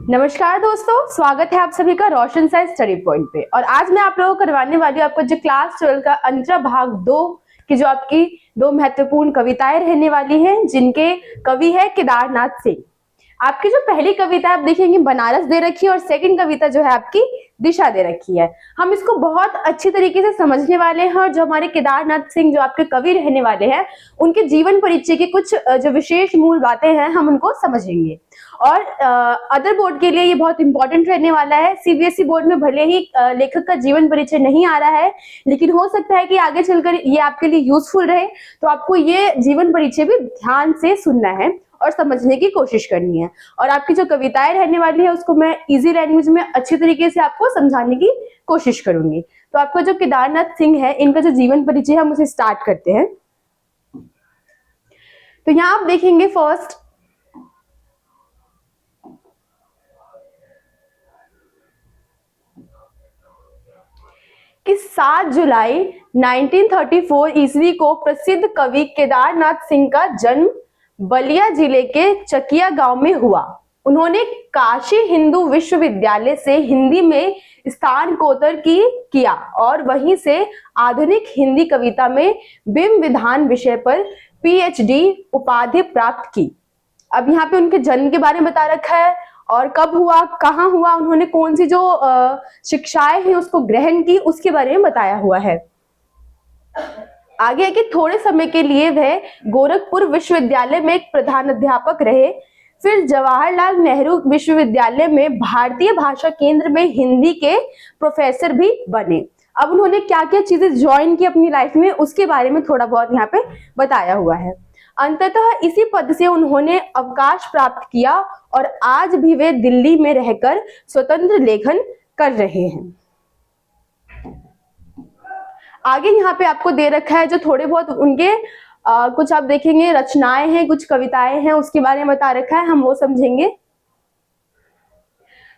नमस्कार दोस्तों, स्वागत है आप सभी का रोशन साइंस स्टडी पॉइंट पे। और आज मैं आप लोगों को करवाने वाली हूँ आपको जो क्लास 12 का अंतरा भाग 2 की जो आपकी दो महत्वपूर्ण कविताएं रहने वाली हैं, जिनके कवि है केदारनाथ सिंह। आपकी जो पहली कविता आप देखेंगे बनारस दे रखी है और सेकंड कविता जो है आपकी दिशा दे रखी है। हम इसको बहुत अच्छी तरीके से समझने वाले हैं और जो हमारे केदारनाथ सिंह जो आपके कवि रहने वाले हैं, उनके जीवन परिचय की कुछ जो विशेष मूल बातें हैं हम उनको समझेंगे। और अदर बोर्ड के लिए ये बहुत इंपॉर्टेंट रहने वाला है। सीबीएसई बोर्ड में भले ही लेखक का जीवन परिचय नहीं आ रहा है, लेकिन हो सकता है कि आगे चलकर ये आपके लिए यूजफुल रहे, तो आपको ये जीवन परिचय भी ध्यान से सुनना है और समझने की कोशिश करनी है। और आपकी जो कविताएं रहने वाली है उसको मैं इजी लैंग्वेज में अच्छी तरीके से आपको समझाने की कोशिश करूंगी। तो आपका जो केदारनाथ सिंह है, इनका जो जीवन परिचय हम उसे स्टार्ट करते हैं। तो यहाँ आप देखेंगे फर्स्ट कि 7 जुलाई 1934 ईस्वी को प्रसिद्ध कवि केदारनाथ सिंह का जन्म बलिया जिले के चकिया गांव में हुआ। उन्होंने काशी हिंदू विश्वविद्यालय से हिंदी में स्नातकोत्तर किया और वहीं से आधुनिक हिंदी कविता में बिंब विधान विषय पर पीएचडी उपाधि प्राप्त की। अब यहाँ पे उनके जन्म के बारे में बता रखा है और कब हुआ, कहाँ हुआ, उन्होंने कौन सी जो शिक्षाएं हैं उसको ग्रहण की, उसके बारे में बताया हुआ है। आगे है कि थोड़े समय के लिए वह गोरखपुर विश्वविद्यालय में एक प्रधान अध्यापक रहे, फिर जवाहरलाल नेहरू विश्वविद्यालय में भारतीय भाषा केंद्र में हिंदी के प्रोफेसर भी बने। अब उन्होंने क्या क्या चीजें ज्वाइन की अपनी लाइफ में, उसके बारे में थोड़ा बहुत यहाँ पे बताया हुआ है। अंततः इसी पद से उन्होंने अवकाश प्राप्त किया और आज भी वे दिल्ली में रहकर स्वतंत्र लेखन कर रहे हैं। आगे यहाँ पे आपको दे रखा है जो थोड़े बहुत उनके कुछ आप देखेंगे रचनाएं हैं, कुछ कविताएं हैं, उसके बारे में बता रखा है, हम वो समझेंगे।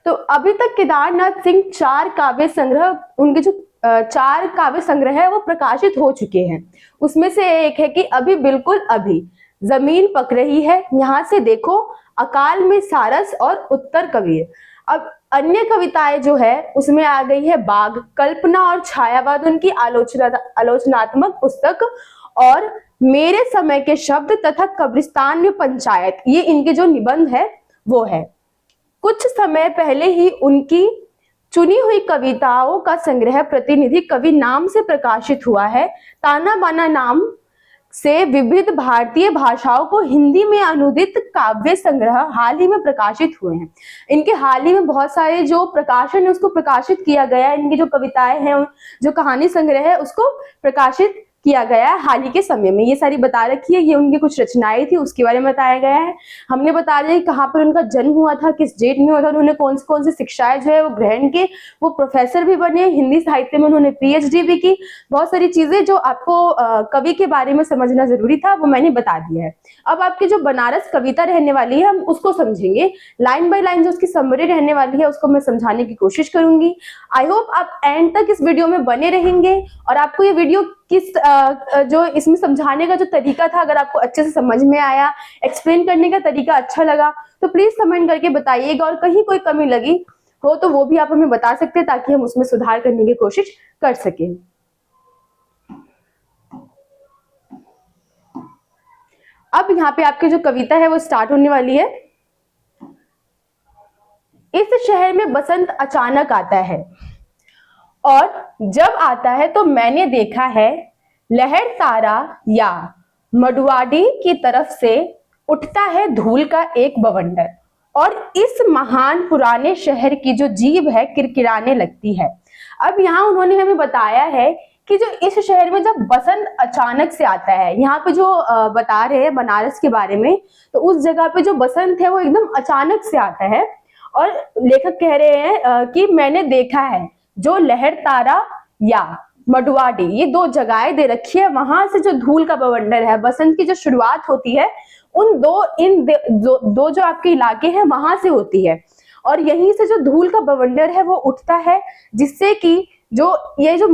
तो अभी तक केदारनाथ सिंह 4 काव्य संग्रह, उनके जो 4 काव्य संग्रह है वो प्रकाशित हो चुके हैं। उसमें से एक है कि अभी बिल्कुल अभी, जमीन पक रही है, यहाँ से देखो, अकाल में सारस और उत्तर कबीर। अब अन्य कविताएं जो है उसमें आ गई है बाघ, कल्पना और छायावाद उनकी आलोचनात्मक पुस्तक, और मेरे समय के शब्द तथा कब्रिस्तान में पंचायत, ये इनके जो निबंध है वो है। कुछ समय पहले ही उनकी चुनी हुई कविताओं का संग्रह प्रतिनिधि कवि नाम से प्रकाशित हुआ है। ताना बाना नाम से विविध भारतीय भाषाओं को हिंदी में अनुदित काव्य संग्रह हाल ही में प्रकाशित हुए हैं। इनके हाल ही में बहुत सारे जो प्रकाशन है उसको प्रकाशित किया गया है। इनकी जो कविताएं हैं, जो कहानी संग्रह है, उसको प्रकाशित किया गया है हाल ही के समय में। ये सारी बता रखी है, ये उनकी कुछ रचनाएं थी, उसके बारे में बताया गया है। हमने बता दिया कहाँ पर उनका जन्म हुआ था, किस डेट में हुआ था, उन्होंने कौन सी शिक्षाएं जो है वो ग्रहण की, वो प्रोफेसर भी बने, हिंदी साहित्य में उन्होंने पीएचडी भी की। बहुत सारी चीजें जो आपको कवि के बारे में समझना जरूरी था वो मैंने बता दिया है। अब आपकी जो बनारस कविता रहने वाली है हम उसको समझेंगे, लाइन बाय लाइन जो उसकी समरी रहने वाली है उसको मैं समझाने की कोशिश करूंगी। आई होप आप एंड तक इस वीडियो में बने रहेंगे और आपको ये वीडियो किस जो इसमें समझाने का जो तरीका था, अगर आपको अच्छे से समझ में आया, एक्सप्लेन करने का तरीका अच्छा लगा, तो प्लीज कमेंट करके बताइएगा। और कहीं कोई कमी लगी हो तो वो भी आप हमें बता सकते हैं ताकि हम उसमें सुधार करने की कोशिश कर सकें। अब यहाँ पे आपकी जो कविता है वो स्टार्ट होने वाली है। इस शहर में बसंत अचानक आता है और जब आता है तो मैंने देखा है लहर तारा या मडुआडी की तरफ से उठता है धूल का एक बवंडर और इस महान पुराने शहर की जो जीभ है किरकिराने लगती है। अब यहाँ उन्होंने हमें बताया है कि जो इस शहर में जब बसंत अचानक से आता है, यहाँ पे जो बता रहे हैं बनारस के बारे में, तो उस जगह पे जो बसंत है वो एकदम अचानक से आता है। और लेखक कह रहे हैं कि मैंने देखा है जो लहर तारा या मडुआडी, ये 2 जगहें दे रखी है, वहां से जो धूल का बवंडर है, बसंत की जो शुरुआत होती है उन दो जो आपके इलाके हैं वहां से होती है और यहीं से जो धूल का बवंडर है वो उठता है, जिससे कि ये जो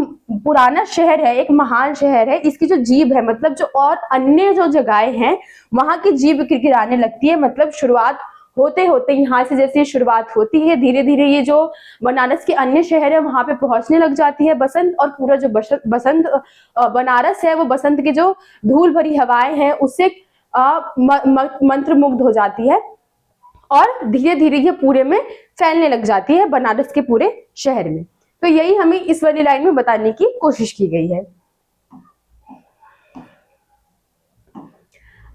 पुराना शहर है, एक महान शहर है, इसकी जो जीभ है, मतलब जो और अन्य जो जगहें हैं वहां की जीभ किरकिराने लगती है, मतलब शुरुआत होते होते यहाँ से जैसे शुरुआत होती है, धीरे धीरे ये जो बनारस के अन्य शहर है वहां पे पहुंचने लग जाती है बसंत, और पूरा जो बसंत बनारस है वो बसंत की जो धूल भरी हवाएं हैं उससे मंत्रमुग्ध हो जाती है, और धीरे धीरे ये पूरे में फैलने लग जाती है बनारस के पूरे शहर में। तो यही हमें इस वाली लाइन में बताने की कोशिश की गई है।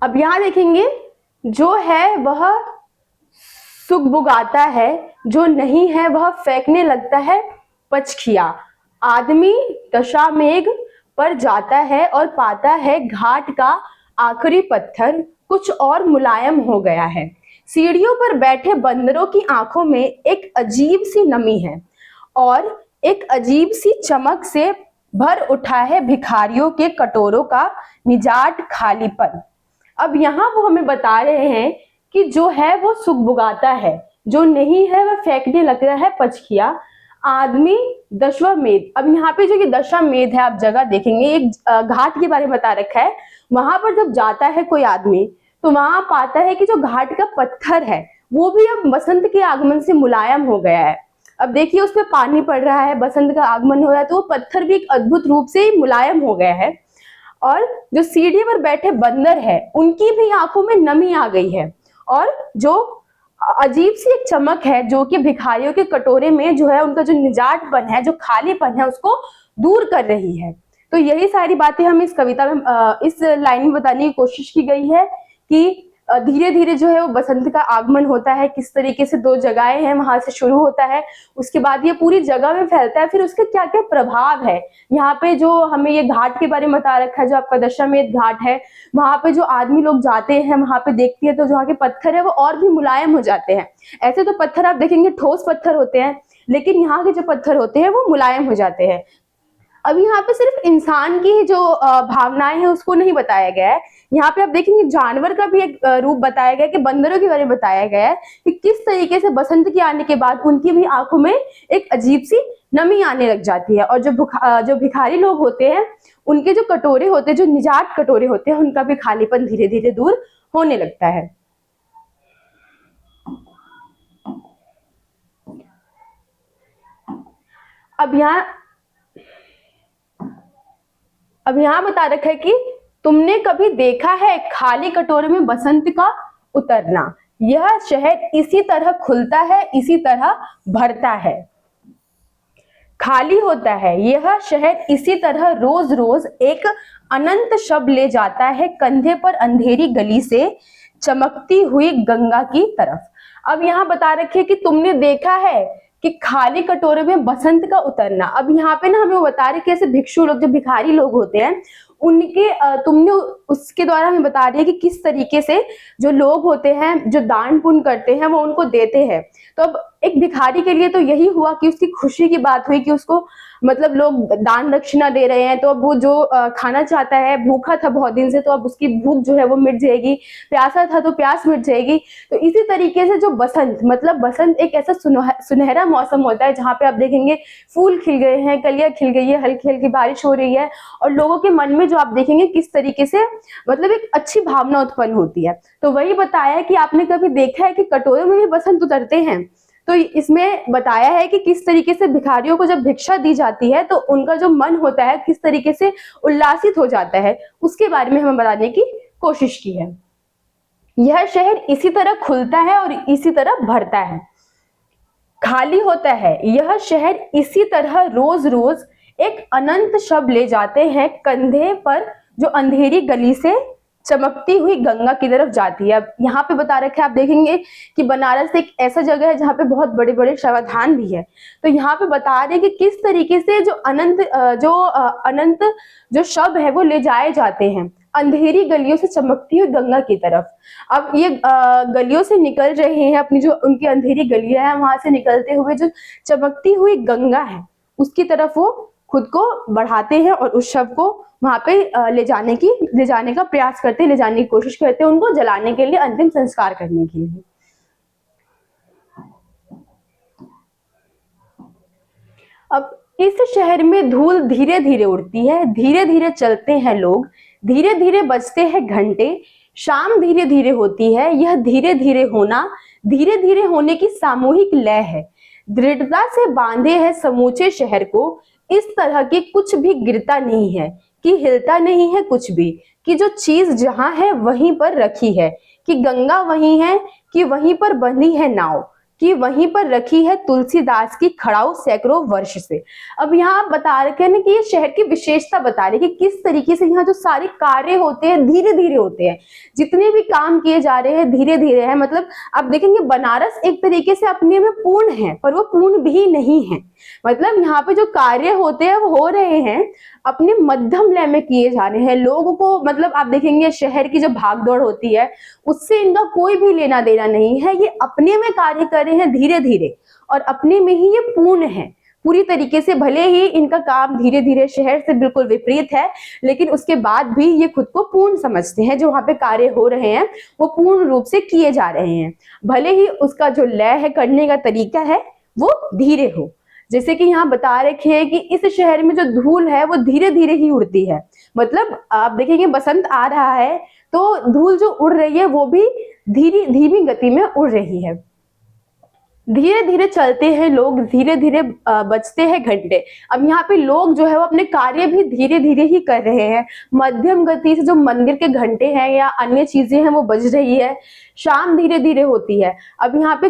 अब यहां देखेंगे, जो है वह सुगबुगाता है, जो नहीं है वह फेंकने लगता है पचखिया। आदमी दशामेघ पर जाता है और पाता है घाट का आखिरी पत्थर कुछ और मुलायम हो गया है। सीढ़ियों पर बैठे बंदरों की आंखों में एक अजीब सी नमी है और एक अजीब सी चमक से भर उठा है भिखारियों के कटोरों का निजाट खालीपन। अब यहाँ वो हमें बता रहे हैं कि जो है वो सुगबुगाता है, जो नहीं है वह फेंकने लग रहा है पचखिया। आदमी दशामेध, अब यहाँ पे जो ये दशामेध है आप जगह देखेंगे, एक घाट के बारे में बता रखा है। वहां पर जब जाता है कोई आदमी तो वहां पाता है कि जो घाट का पत्थर है वो भी अब बसंत के आगमन से मुलायम हो गया है। अब देखिए उस पर पानी पड़ रहा है, बसंत का आगमन हो रहा है, तो वो पत्थर भी एक अद्भुत रूप से मुलायम हो गया है। और जो सीढ़ी पर बैठे बंदर है उनकी भी आंखों में नमी आ गई है, और जो अजीब सी एक चमक है जो कि भिखारियों के कटोरे में जो है उनका जो निजाटपन है, जो खालीपन है, उसको दूर कर रही है। तो यही सारी बातें हम इस कविता में इस लाइन में बताने की कोशिश की गई है कि धीरे धीरे जो है वो बसंत का आगमन होता है, किस तरीके से दो जगहें हैं वहां से शुरू होता है, उसके बाद ये पूरी जगह में फैलता है, फिर उसके क्या क्या प्रभाव है। यहाँ पे जो हमें ये घाट के बारे में बता रखा है, जो आपका दशामेध घाट है, वहां पे जो आदमी लोग जाते हैं वहां पे देखती है तो जो वहाँ के पत्थर है वो और भी मुलायम हो जाते हैं। ऐसे तो पत्थर आप देखेंगे ठोस पत्थर होते हैं, लेकिन यहाँ के जो पत्थर होते हैं वो मुलायम हो जाते हैं। अब यहाँ पे सिर्फ इंसान की जो भावनाएं हैं उसको नहीं बताया गया है, यहाँ पे आप देखेंगे जानवर का भी एक रूप बताया गया है, कि बंदरों के बारे में बताया गया है कि किस तरीके से बसंत के आने के बाद उनकी भी आंखों में एक अजीब सी नमी आने लग जाती है, और जो भिखारी लोग होते हैं उनके जो कटोरे होते हैं, जो निजात कटोरे होते हैं, उनका भी खालीपन धीरे धीरे दूर होने लगता है। अब यहाँ बता रखा है कि तुमने कभी देखा है खाली कटोरे में बसंत का उतरना, यह शहर इसी तरह खुलता है, इसी तरह भरता है। खाली होता है यह शहर इसी तरह रोज रोज एक अनंत शब ले जाता है कंधे पर अंधेरी गली से चमकती हुई गंगा की तरफ। अब यहाँ बता रखे कि तुमने देखा है कि खाली कटोरे में बसंत का उतरना। अब यहाँ पे ना हमें वो बता रहे कि ऐसे भिक्षु लोग, जो भिखारी लोग होते हैं, उनके तुमने उसके द्वारा हमें बता रही है कि किस तरीके से जो लोग होते हैं जो दान पुण्य करते हैं वो उनको देते हैं। तो अब एक भिखारी के लिए तो यही हुआ कि उसकी खुशी की बात हुई कि उसको मतलब लोग दान दक्षिणा दे रहे हैं, तो अब वो जो खाना चाहता है, भूखा था बहुत दिन से, तो अब उसकी भूख जो है वो मिट जाएगी, प्यासा था तो प्यास मिट जाएगी। तो इसी तरीके से जो बसंत, मतलब बसंत एक ऐसा सुनहरा मौसम होता है जहाँ पे आप देखेंगे फूल खिल गए हैं, कलियां खिल गई है, हल्की हल्की बारिश हो रही है, और लोगों के मन में जो आप देखेंगे किस तरीके से मतलब एक अच्छी भावना उत्पन्न होती है। तो वही बताया है कि आपने कभी देखा है कि कटोरे में भी बसंत उतरते हैं। तो इसमें बताया है कि किस तरीके से भिखारियों को जब भिक्षा दी जाती है तो उनका जो मन होता है किस तरीके से उल्लासित हो जाता है, उसके बारे में हमें बताने की कोशिश की है। यह शहर इसी तरह खुलता है और इसी तरह भरता है। खाली होता है यह शहर इसी तरह रोज रोज एक अनंत शब ले जाते हैं कंधे पर जो अंधेरी गली से चमकती हुई गंगा की तरफ जाती है। अब यहाँ पे बता रखे आप देखेंगे कि बनारस एक ऐसा जगह है जहाँ पे बहुत बड़े बड़े शवाधान भी है। तो यहाँ पे बता रहे हैं कि किस तरीके से जो अनंत जो शब है वो ले जाए जाते हैं अंधेरी गलियों से चमकती हुई गंगा की तरफ। अब ये गलियों से निकल रहे हैं, अपनी जो उनकी अंधेरी गलियां हैं वहां से निकलते हुए जो चमकती हुई गंगा है उसकी तरफ वो खुद को बढ़ाते हैं और उस शव को वहां पे ले जाने का प्रयास करते हैं, ले जाने की कोशिश करते हैं, उनको जलाने के लिए, अंतिम संस्कार करने के लिए। अब इस शहर में धूल धीरे धीरे उड़ती है, धीरे धीरे चलते हैं लोग, धीरे धीरे बजते हैं घंटे, शाम धीरे धीरे होती है, यह धीरे धीरे होना धीरे धीरे होने की सामूहिक लय है। दृढ़ता से बांधे है समूचे शहर को, इस तरह की कुछ भी गिरता नहीं है, कि हिलता नहीं है कुछ भी, कि जो चीज जहां है वहीं पर रखी है, कि गंगा वहीं है, कि वहीं पर बंधी है नाव, कि वहीं पर रखी है तुलसीदास की खड़ाऊ सैकड़ों वर्ष से। अब यहाँ आप बता रखे हैं ना कि ये शहर की विशेषता बता रहे कि किस तरीके से यहाँ जो सारे कार्य होते हैं धीरे धीरे होते हैं, जितने भी काम किए जा रहे हैं धीरे धीरे है। मतलब आप देखेंगे बनारस एक तरीके से अपने में पूर्ण है, पर वो पूर्ण भी नहीं है। मतलब यहाँ पे जो कार्य होते हैं वो हो रहे हैं अपने मध्यम लय में किए जा रहे हैं। लोगों को मतलब आप देखेंगे शहर की जो भागदौड़ होती है उससे इनका कोई भी लेना देना नहीं है। ये अपने में कार्य कर रहे हैं धीरे धीरे, और अपने में ही ये पूर्ण है पूरी तरीके से। भले ही इनका काम धीरे धीरे शहर से बिल्कुल विपरीत है, लेकिन उसके बाद भी ये खुद को पूर्ण समझते हैं। जो वहां पे कार्य हो रहे हैं वो पूर्ण रूप से किए जा रहे हैं, भले ही उसका जो लय है करने का तरीका है वो धीरे हो। जैसे कि यहाँ बता रखे हैं कि इस शहर में जो धूल है वो धीरे धीरे ही उड़ती है। मतलब आप देखेंगे बसंत आ रहा है तो धूल जो उड़ रही है वो भी धीमी गति में उड़ रही है। धीरे धीरे चलते हैं लोग, धीरे धीरे बजते हैं घंटे। अब यहाँ पे लोग जो है वो अपने कार्य भी धीरे धीरे ही कर रहे हैं। मध्यम गति से जो मंदिर के घंटे हैं या अन्य चीजें हैं वो बज रही है। शाम धीरे धीरे होती है। अब यहाँ पे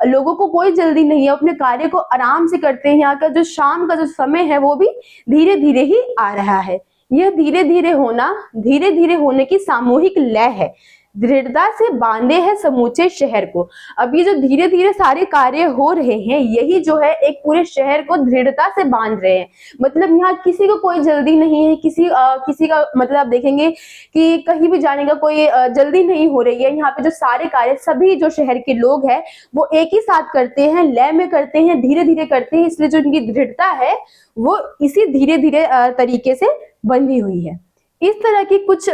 लोगों को कोई जल्दी नहीं है, अपने कार्य को आराम से करते हैं। यहाँ का जो शाम का जो समय है वो भी धीरे धीरे ही आ रहा है। यह धीरे धीरे होना धीरे धीरे होने की सामूहिक लय है। दृढ़ता से बांधे है समूचे शहर को। अब ये जो धीरे धीरे सारे कार्य हो रहे हैं यही जो है एक पूरे शहर को दृढ़ता से बांध रहे हैं। मतलब यहाँ किसी को कोई जल्दी नहीं है, किसी का मतलब आप देखेंगे कि कहीं भी जाने का कोई जल्दी नहीं हो रही है। यहाँ पे जो सारे कार्य सभी जो शहर के लोग हैं वो एक ही साथ करते हैं, लय में करते हैं, धीरे धीरे करते हैं। इसलिए जो इनकी दृढ़ता है वो इसी धीरे धीरे तरीके से बंधी हुई है। इस तरह की कुछ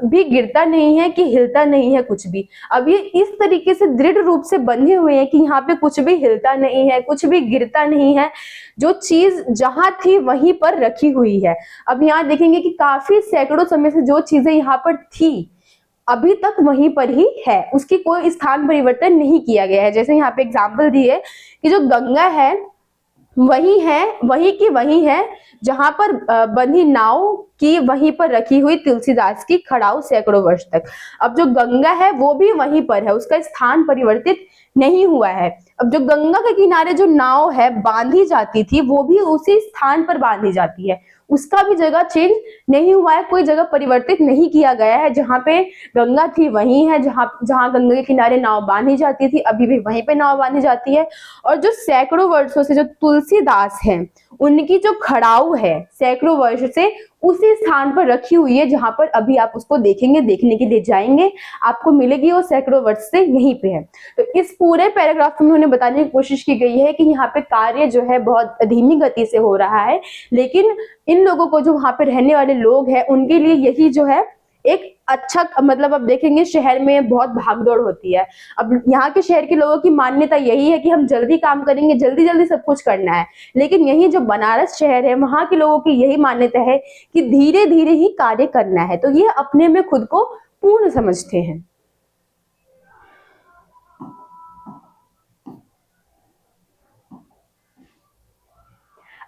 भी गिरता नहीं है, कि हिलता नहीं है कुछ भी। अब ये इस तरीके से दृढ़ रूप से बंधे हुए हैं कि यहाँ पे कुछ भी हिलता नहीं है, कुछ भी गिरता नहीं है। जो चीज जहां थी वहीं पर रखी हुई है। अब यहाँ देखेंगे कि काफी सैकड़ों समय से जो चीजें यहाँ पर थी अभी तक वहीं पर ही है, उसकी कोई स्थान परिवर्तन नहीं किया गया है। जैसे यहाँ पे एग्जाम्पल दिए कि जो गंगा है वही है, वही की वही है, जहां पर बंधी नाव की वहीं पर रखी हुई तुलसीदास की खड़ाऊ सैकड़ों वर्ष तक। अब जो गंगा है वो भी वहीं पर है, उसका स्थान परिवर्तित नहीं हुआ है। अब जो गंगा के किनारे जो नाव है बांधी जाती थी वो भी उसी स्थान पर बांधी जाती है, उसका भी जगह चेंज नहीं हुआ है, कोई जगह परिवर्तित नहीं किया गया है। जहां पे गंगा थी वहीं है, जहां गंगा के किनारे नाव बांधी जाती थी अभी भी वहीं पे नाव बांधी जाती है। और जो सैकड़ों वर्षों से जो तुलसीदास हैं उनकी जो खड़ाऊ है सैकड़ों वर्ष से उसी स्थान पर रखी हुई है, जहां पर अभी आप उसको देखेंगे, देखने के लिए जाएंगे आपको मिलेगी वो सैकड़ों वर्ष से यहीं पे है। तो इस पूरे पैराग्राफ में उन्होंने बताने की कोशिश की गई है कि यहाँ पे कार्य जो है बहुत धीमी गति से हो रहा है, लेकिन इन लोगों को जो वहां पे रहने वाले लोग हैं उनके लिए यही जो है एक अच्छा मतलब अब देखेंगे शहर में बहुत भागदौड़ होती है। अब यहाँ के शहर के लोगों की मान्यता यही है कि हम जल्दी काम करेंगे, जल्दी जल्दी सब कुछ करना है। लेकिन यही जो बनारस शहर है वहां के लोगों की यही मान्यता है कि धीरे धीरे ही कार्य करना है। तो ये अपने में खुद को पूर्ण समझते हैं।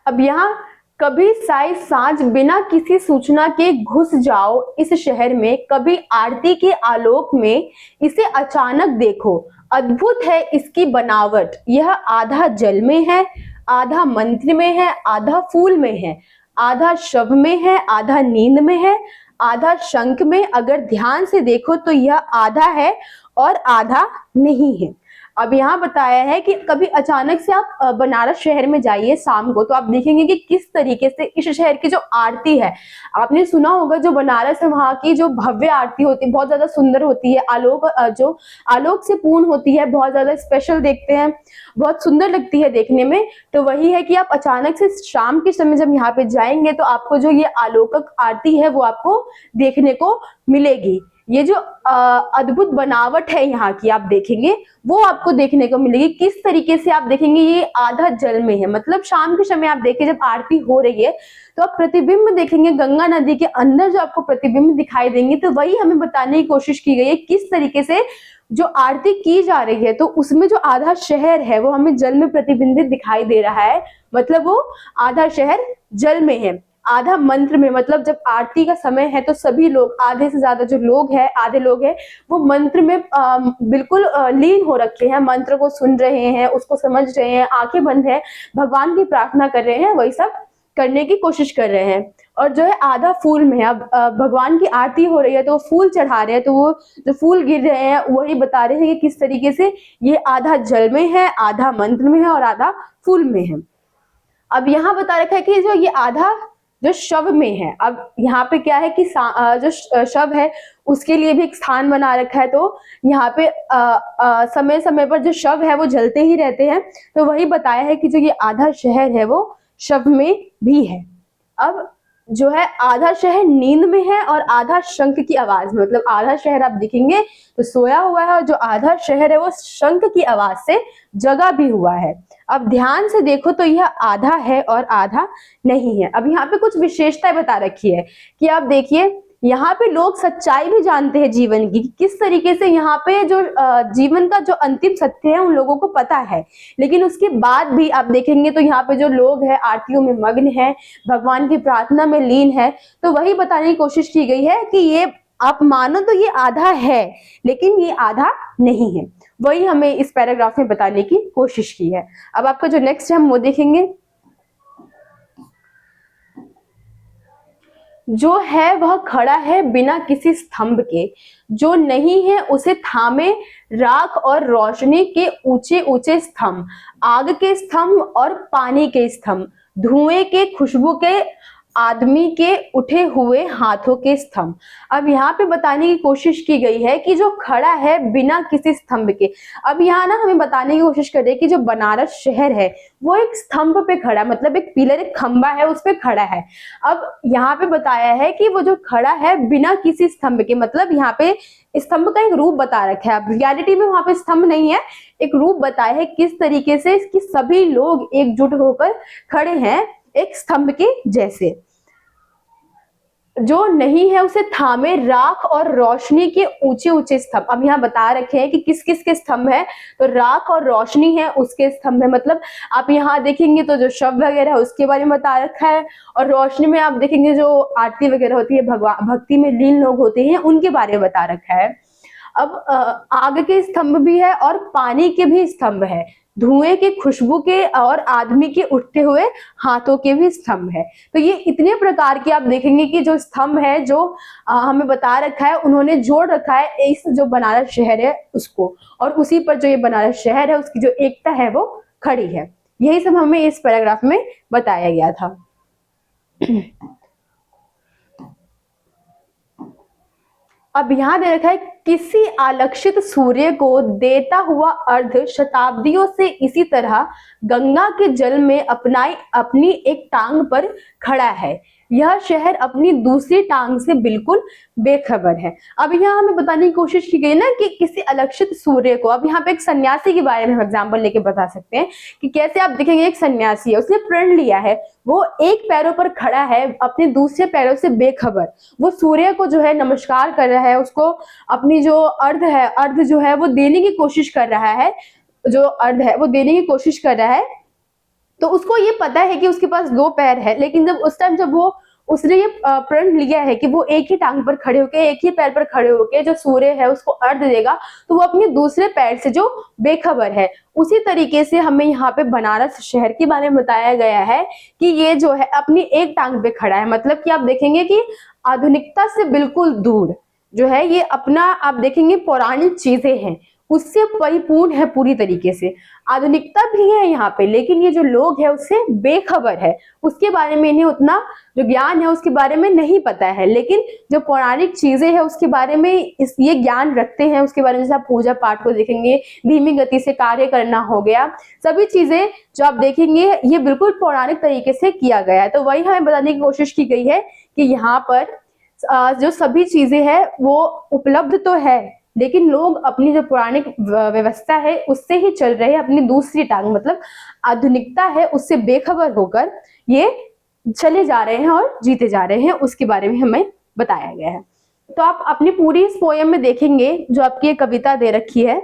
अब यहाँ कभी साई साँझ बिना किसी सूचना के घुस जाओ इस शहर में, कभी आरती के आलोक में इसे अचानक देखो। अद्भुत है इसकी बनावट, यह आधा जल में है, आधा मंत्र में है, आधा फूल में है, आधा शव में है, आधा नींद में है, आधा शंख में। अगर ध्यान से देखो तो यह आधा है और आधा नहीं है। अब यहाँ बताया है कि कभी अचानक से आप बनारस शहर में जाइए शाम को तो आप देखेंगे कि किस तरीके से इस शहर की जो आरती है, आपने सुना होगा जो बनारस है वहां की जो भव्य आरती होती है बहुत ज्यादा सुंदर होती है, जो आलोक से पूर्ण होती है, बहुत ज्यादा स्पेशल देखते हैं, बहुत सुंदर लगती है देखने में। तो वही है कि आप अचानक से शाम के समय जब यहाँ पे जाएंगे तो आपको जो ये आलोकक आरती है वो आपको देखने को मिलेगी। ये जो अद्भुत बनावट है यहाँ की आप देखेंगे वो आपको देखने को मिलेगी। किस तरीके से आप देखेंगे ये आधा जल में है, मतलब शाम के समय आप देखिए जब आरती हो रही है तो आप प्रतिबिंब देखेंगे गंगा नदी के अंदर, जो आपको प्रतिबिंब दिखाई देंगे, तो वही हमें बताने की कोशिश की गई है किस तरीके से जो आरती की जा रही है तो उसमें जो आधा शहर है वो हमें जल में प्रतिबिंबित दिखाई दे रहा है, मतलब वो आधा शहर जल में है, आधा मंत्र में। मतलब जब आरती का समय है तो सभी लोग, आधे से ज्यादा जो लोग हैं, आधे लोग हैं वो मंत्र में बिल्कुल लीन हो रखे हैं, मंत्र को सुन रहे हैं, उसको समझ रहे हैं, आंखें बंद है, भगवान की प्रार्थना कर रहे हैं, वही सब करने की कोशिश कर रहे हैं। और जो है आधा फूल में है, अब भगवान की आरती हो रही है तो फूल चढ़ा रहे हैं, तो वो जो फूल गिर रहे हैं वही बता रहे हैं कि किस तरीके से ये आधा जल में है, आधा मंत्र में है और आधा फूल में है। अब यहाँ बता रखा है कि जो ये आधा जो शव में है, अब यहाँ पे क्या है कि जो शव है उसके लिए भी एक स्थान बना रखा है, तो यहाँ पे समय समय पर जो शव है वो जलते ही रहते हैं, तो वही बताया है कि जो ये आधा शहर है वो शव में भी है। अब जो है आधा शहर नींद में है और आधा शंख की आवाज में, मतलब आधा शहर आप देखेंगे तो सोया हुआ है और जो आधा शहर है वो शंख की आवाज से जगा भी हुआ है। अब ध्यान से देखो तो यह आधा है और आधा नहीं है। अब यहाँ पे कुछ विशेषताएं बता रखी है कि आप देखिए यहाँ पे लोग सच्चाई भी जानते हैं जीवन की, किस तरीके से यहाँ पे जो जीवन का जो अंतिम सत्य है उन लोगों को पता है, लेकिन उसके बाद भी आप देखेंगे तो यहाँ पे जो लोग हैं आरतियों में मग्न है, भगवान की प्रार्थना में लीन है, तो वही बताने की कोशिश की गई है कि ये आप मानो तो ये आधा है लेकिन ये आधा नहीं है, वही हमें इस पैराग्राफ में बताने की कोशिश की है। अब आपका जो नेक्स्ट है हम वो देखेंगे। जो है वह खड़ा है बिना किसी स्तंभ के, जो नहीं है उसे थामे राख और रोशनी के ऊंचे ऊंचे स्तंभ, आग के स्तंभ और पानी के स्तंभ, धुएं के खुशबू के, आदमी के उठे हुए हाथों के स्तंभ। अब यहाँ पे बताने की कोशिश की गई है कि जो खड़ा है बिना किसी स्तंभ के। अब यहाँ ना हमें बताने की कोशिश कर रहे हैं कि जो बनारस शहर है वो एक स्तंभ पे खड़ा है, मतलब एक पिलर, एक खंबा है उस पे खड़ा है। अब यहाँ पे बताया है कि वो जो खड़ा है बिना किसी स्तंभ के, मतलब यहाँ पे स्तंभ का एक रूप बता रखा है। अब रियलिटी में वहां पे स्तंभ नहीं है, एक रूप बताया है किस तरीके से कि सभी लोग एकजुट होकर खड़े हैं एक स्तंभ के जैसे। जो नहीं है उसे थामे राख और रोशनी के ऊंचे ऊंचे स्तंभ। अब यहाँ बता रखे हैं कि किस किस के स्तंभ है, तो राख और रोशनी है उसके स्तंभ है, मतलब आप यहाँ देखेंगे तो जो शव वगैरह है उसके बारे में बता रखा है, और रोशनी में आप देखेंगे जो आरती वगैरह होती है, भगवान भक्ति में लीन लोग होते हैं उनके बारे में बता रखा है। अब आग के स्तंभ भी है और पानी के भी स्तंभ है, धुएं के, खुशबू के और आदमी के उठते हुए हाथों के भी स्तंभ है। तो ये इतने प्रकार के आप देखेंगे कि जो स्तंभ है जो हमें बता रखा है, उन्होंने जोड़ रखा है इस जो बनारस शहर है उसको, और उसी पर जो ये बनारस शहर है उसकी जो एकता है वो खड़ी है। यही सब हमें इस पैराग्राफ में बताया गया था। अब यहाँ दे रखा है किसी आलक्षित सूर्य को देता हुआ अर्ध शताब्दियों से इसी तरह गंगा के जल में अपनी एक टांग पर खड़ा है, यह शहर अपनी दूसरी टांग से बिल्कुल बेखबर है। अब यहाँ हमें बताने की कोशिश की गई ना कि किसी अलक्षित सूर्य को। अब यहाँ पे एक सन्यासी के बारे में हम एग्जाम्पल लेके बता सकते हैं कि कैसे आप देखेंगे एक सन्यासी है, उसने प्रण लिया है, वो एक पैरों पर खड़ा है अपने दूसरे पैरों से बेखबर, वो सूर्य को जो है नमस्कार कर रहा है, उसको अपनी जो अर्ध जो है वो देने की कोशिश कर रहा है, जो अर्ध है वो देने की कोशिश कर रहा है। तो उसको ये पता है कि उसके पास दो पैर है, लेकिन जब उस टाइम जब वो उसने ये प्रण लिया है कि वो एक ही टांग पर खड़े होके, एक ही पैर पर खड़े होके जो सूर्य है उसको अर्घ देगा, तो वो अपने दूसरे पैर से जो बेखबर है। उसी तरीके से हमें यहाँ पे बनारस शहर के बारे में बताया गया है कि ये जो है अपनी एक टांग पे खड़ा है, मतलब कि आप देखेंगे कि आधुनिकता से बिल्कुल दूर जो है ये अपना, आप देखेंगे पौराणिक चीजें हैं उससे परिपूर्ण है पूरी तरीके से। आधुनिकता भी है यहाँ पे, लेकिन ये जो लोग है उससे बेखबर है, उसके बारे में इन्हें उतना जो ज्ञान है उसके बारे में नहीं पता है, लेकिन जो पौराणिक चीजें हैं उसके बारे में ये ज्ञान रखते हैं। उसके बारे में जैसे आप पूजा पाठ को देखेंगे, धीमी गति से कार्य करना हो गया, सभी चीजें जो आप देखेंगे ये बिल्कुल पौराणिक तरीके से किया गया है। तो वही हमें बताने की कोशिश की गई है कि यहाँ पर जो सभी चीजें हैं वो उपलब्ध तो है, लेकिन लोग अपनी जो पुरानी व्यवस्था है उससे ही चल रहे हैं, अपनी दूसरी टांग मतलब आधुनिकता है उससे बेखबर होकर ये चले जा रहे हैं और जीते जा रहे हैं, उसके बारे में हमें बताया गया है। तो आप अपनी पूरी इस पोयम में देखेंगे जो आपकी ये कविता दे रखी है,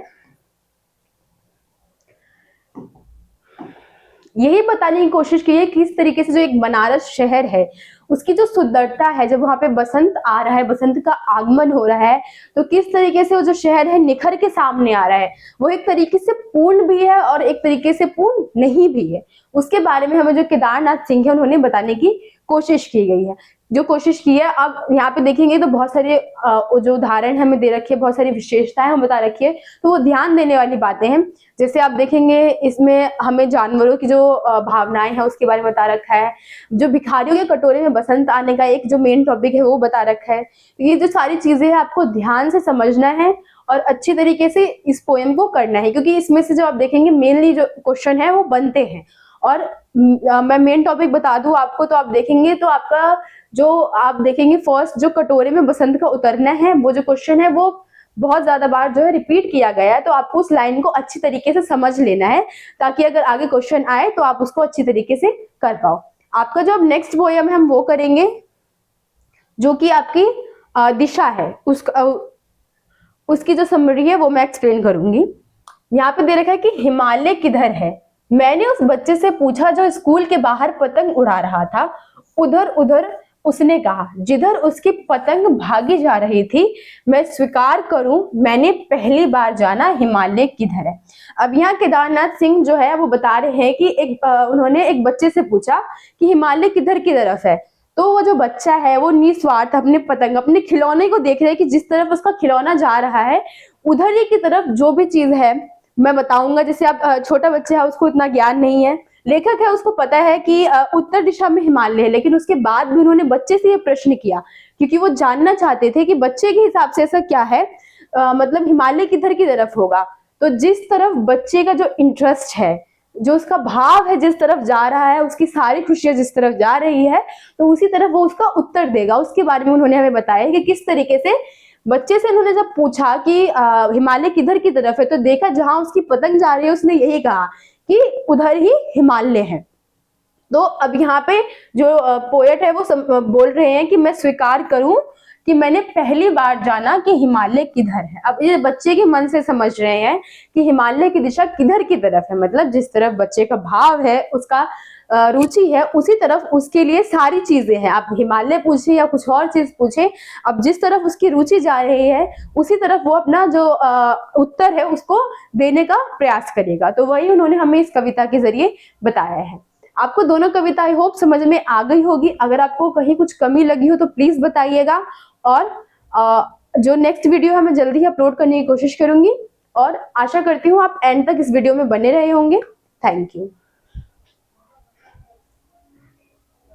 यही बताने की कोशिश की है किस तरीके से जो एक बनारस शहर है उसकी जो सुंदरता है, जब वहां पे बसंत आ रहा है, बसंत का आगमन हो रहा है, तो किस तरीके से वो जो शहर है निखर के सामने आ रहा है। वो एक तरीके से पूर्ण भी है और एक तरीके से पूर्ण नहीं भी है। उसके बारे में हमें जो केदारनाथ सिंह है उन्होंने बताने की कोशिश की गई है, जो कोशिश की है। अब यहाँ पे देखेंगे तो बहुत सारे जो उदाहरण हमें दे रखी है, बहुत सारी विशेषताएं हम बता रखी है, तो वो ध्यान देने वाली बातें हैं। जैसे आप देखेंगे इसमें हमें जानवरों की जो भावनाएं हैं उसके बारे में बता रखा है, जो भिखारियों के कटोरे में बसंत आने का एक जो मेन टॉपिक है वो बता रखा है। ये जो सारी चीजें हैं आपको ध्यान से समझना है और अच्छी तरीके से इस पोएम को करना है, क्योंकि इसमें से जो आप देखेंगे मेनली जो क्वेश्चन है वो बनते हैं। और मैं मेन टॉपिक बता दूं आपको, तो आप देखेंगे तो आपका जो आप देखेंगे फर्स्ट जो कटोरे में बसंत का उतरना है वो जो क्वेश्चन है वो बहुत ज्यादा बार जो है रिपीट किया गया है, तो आपको उस लाइन को अच्छी तरीके से समझ लेना है ताकि अगर आगे क्वेश्चन आए तो आप उसको अच्छी तरीके से कर पाओ। आपका जो अब नेक्स्ट पोयम है हम वो करेंगे जो कि आपकी दिशा है, उसकी जो समरी है वो मैं एक्सप्लेन करूंगी। यहाँ पे दे रखा है कि हिमालय किधर है। मैंने उस बच्चे से पूछा जो स्कूल के बाहर पतंग उड़ा रहा था। उधर उधर उसने कहा, जिधर उसकी पतंग भागी जा रही थी। मैं स्वीकार करूं मैंने पहली बार जाना हिमालय किधर है। अब यहाँ केदारनाथ सिंह जो है वो बता रहे हैं कि उन्होंने एक बच्चे से पूछा कि हिमालय किधर की तरफ है। तो वो जो बच्चा है वो निस्वार्थ अपने पतंग अपने खिलौने को देख रहा है कि जिस तरफ उसका खिलौना जा रहा है उधर ही की तरफ जो भी चीज है मैं बताऊंगा। जैसे आप छोटा बच्चा है उसको इतना ज्ञान नहीं है, लेखक है उसको पता है कि उत्तर दिशा में हिमालय है, लेकिन उसके बाद भी उन्होंने बच्चे से ये प्रश्न किया क्योंकि वो जानना चाहते थे कि बच्चे के हिसाब से ऐसा क्या है, मतलब हिमालय किधर की तरफ होगा। तो जिस तरफ बच्चे का जो इंटरेस्ट है, जो उसका भाव है, जिस तरफ जा रहा है, उसकी सारी खुशियां जिस तरफ जा रही है, तो उसी तरफ वो उसका उत्तर देगा। उसके बारे में उन्होंने हमें बताया कि किस तरीके से बच्चे से उन्होंने जब पूछा कि हिमालय किधर की तरफ है, तो देखा जहां उसकी पतंग जा रही है उसने यही कहा कि उधर ही हिमालय है। तो अब यहाँ पे जो पोएट है वो बोल रहे हैं कि मैं स्वीकार करूं कि मैंने पहली बार जाना कि हिमालय किधर है। अब ये बच्चे के मन से समझ रहे हैं कि हिमालय की दिशा किधर की तरफ है, मतलब जिस तरफ बच्चे का भाव है, उसका रुचि है, उसी तरफ उसके लिए सारी चीजें हैं। आप हिमालय पूछे या कुछ और चीज पूछे, अब जिस तरफ उसकी रुचि जा रही है उसी तरफ वो अपना जो उत्तर है उसको देने का प्रयास करेगा। तो वही उन्होंने हमें इस कविता के जरिए बताया है। आपको दोनों कविता आई होप समझ में आ गई होगी। अगर आपको कहीं कुछ कमी लगी हो तो प्लीज बताइएगा, और जो नेक्स्ट वीडियो है मैं जल्दी ही अपलोड करने की कोशिश करूंगी, और आशा करती हूँ आप एंड तक इस वीडियो में बने रहे होंगे। Thank you.